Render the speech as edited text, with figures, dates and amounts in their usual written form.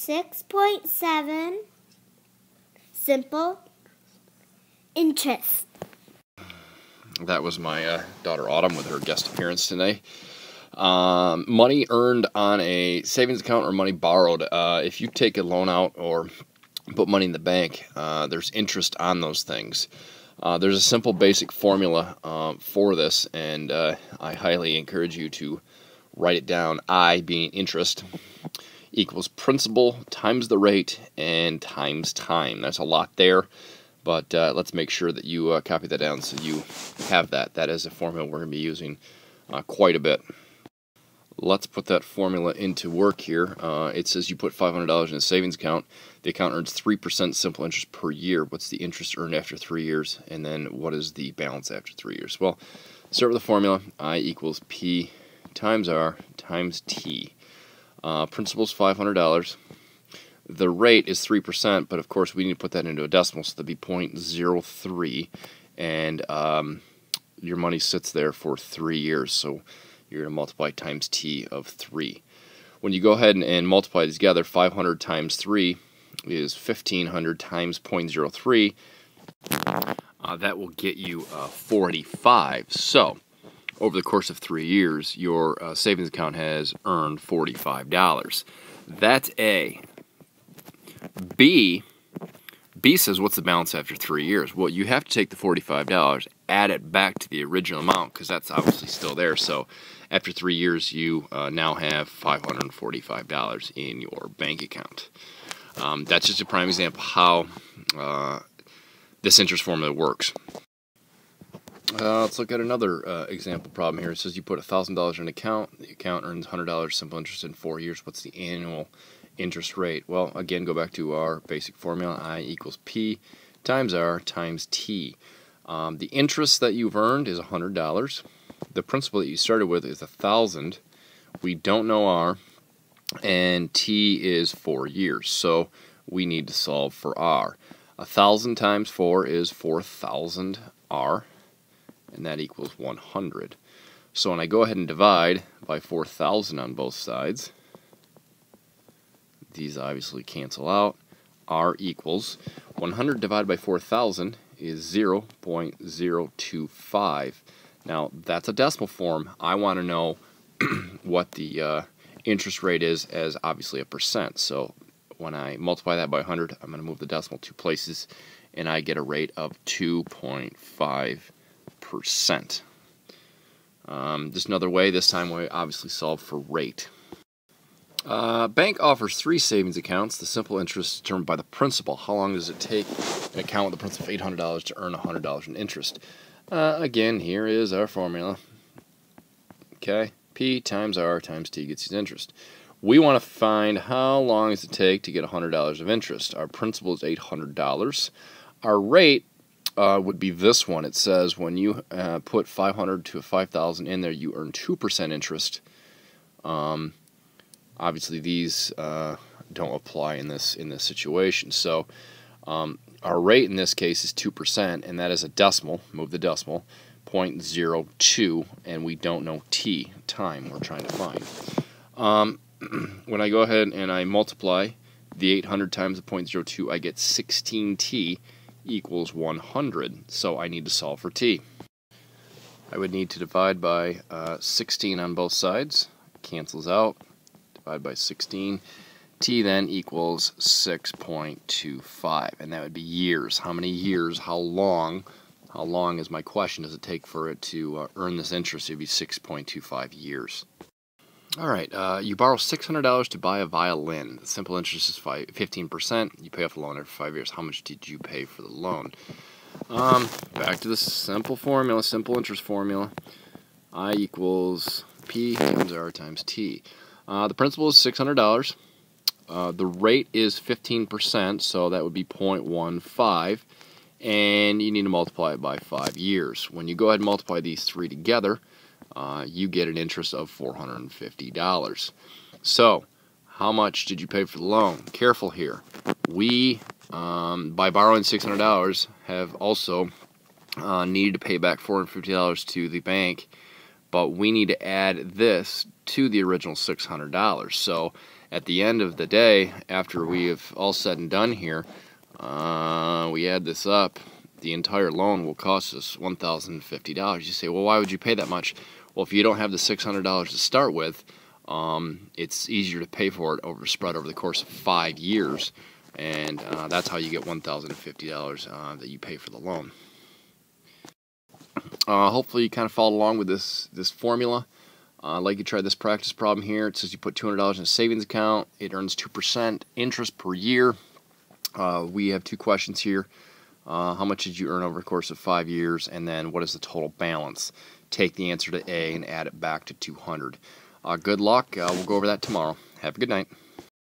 6.7 simple interest. That was my daughter Autumn with her guest appearance today. Money earned on a savings account or money borrowed. If you take a loan out or put money in the bank, there's interest on those things. There's a simple basic formula for this, and I highly encourage you to write it down. I, being interest, equals principal times the rate and times time. That's a lot there, but let's make sure that you copy that down so you have that. That is a formula we're going to be using quite a bit. Let's put that formula into work here. It says you put $500 in a savings account. The account earns 3% simple interest per year. What's the interest earned after 3 years? And then what is the balance after 3 years? Well, start with the formula. I equals P times R times T. Principal is $500. The rate is 3%, but of course we need to put that into a decimal, so that'd be 0.03. And your money sits there for 3 years, so you're going to multiply times T of 3. When you go ahead and multiply these together, 500 times 3 is 1,500 times 0.03. That will get you 45. So, over the course of 3 years, your savings account has earned $45. That's A. B says, what's the balance after 3 years? Well, you have to take the $45, add it back to the original amount, because that's obviously still there. So after 3 years, you now have $545 in your bank account. That's just a prime example how this interest formula works. Let's look at another example problem here. It says you put $1,000 in an account. The account earns $100 simple interest in 4 years. What's the annual interest rate? Well, again, go back to our basic formula. I equals P times R times T. The interest that you've earned is $100. The principal that you started with is $1,000. We don't know R, and T is 4 years. So we need to solve for R. 1,000 times 4 is 4,000 R, and that equals 100. So when I go ahead and divide by 4,000 on both sides, these obviously cancel out. R equals 100 divided by 4,000 is 0.025. Now, that's a decimal form. I want to know what the interest rate is as obviously a percent. So when I multiply that by 100, I'm going to move the decimal 2 places, and I get a rate of 2.5%. Just another way. This time we obviously solve for rate. Bank offers 3 savings accounts. The simple interest is determined by the principal. How long does it take an account with a principal of $800 to earn $100 in interest? Again, here is our formula. Okay, P times R times T gets you interest. We want to find how long does it take to get $100 of interest. Our principal is $800. Our rate would be this one. It says when you put 500 to 5,000 in there, you earn 2% interest. Obviously, these don't apply in this situation. So our rate in this case is 2%, and that is a decimal. Move the decimal, 0.02, and we don't know T, time we're trying to find. When I go ahead and I multiply the 800 times the 0.02, I get 16T equals 100. So I need to solve for T. I would need to divide by 16 on both sides. It cancels out. Divide by 16. T then equals 6.25, and that would be years. How many years? How long? How long is my question? Does it take for it to earn this interest? It would be 6.25 years. All right, you borrow $600 to buy a violin. The simple interest is 15%. You pay off the loan after 5 years. How much did you pay for the loan? Back to the simple formula, simple interest formula. I equals P times R times T. The principal is $600. The rate is 15%, so that would be 0.15. And you need to multiply it by 5 years. When you go ahead and multiply these 3 together, you get an interest of $450. So, how much did you pay for the loan? Careful here. We, by borrowing $600, have also needed to pay back $450 to the bank, but we need to add this to the original $600. So, at the end of the day, after we have all said and done here, we add this up, the entire loan will cost us $1,050. You say, well, why would you pay that much? Well, if you don't have the $600 to start with, it's easier to pay for it spread over the course of 5 years, and that's how you get $1,050 that you pay for the loan. Hopefully you kind of followed along with this formula. Like you tried this practice problem here. It says you put $200 in a savings account. It earns 2% interest per year. We have 2 questions here. How much did you earn over the course of 5 years? And then what is the total balance? Take the answer to A and add it back to 200. Good luck. We'll go over that tomorrow. Have a good night.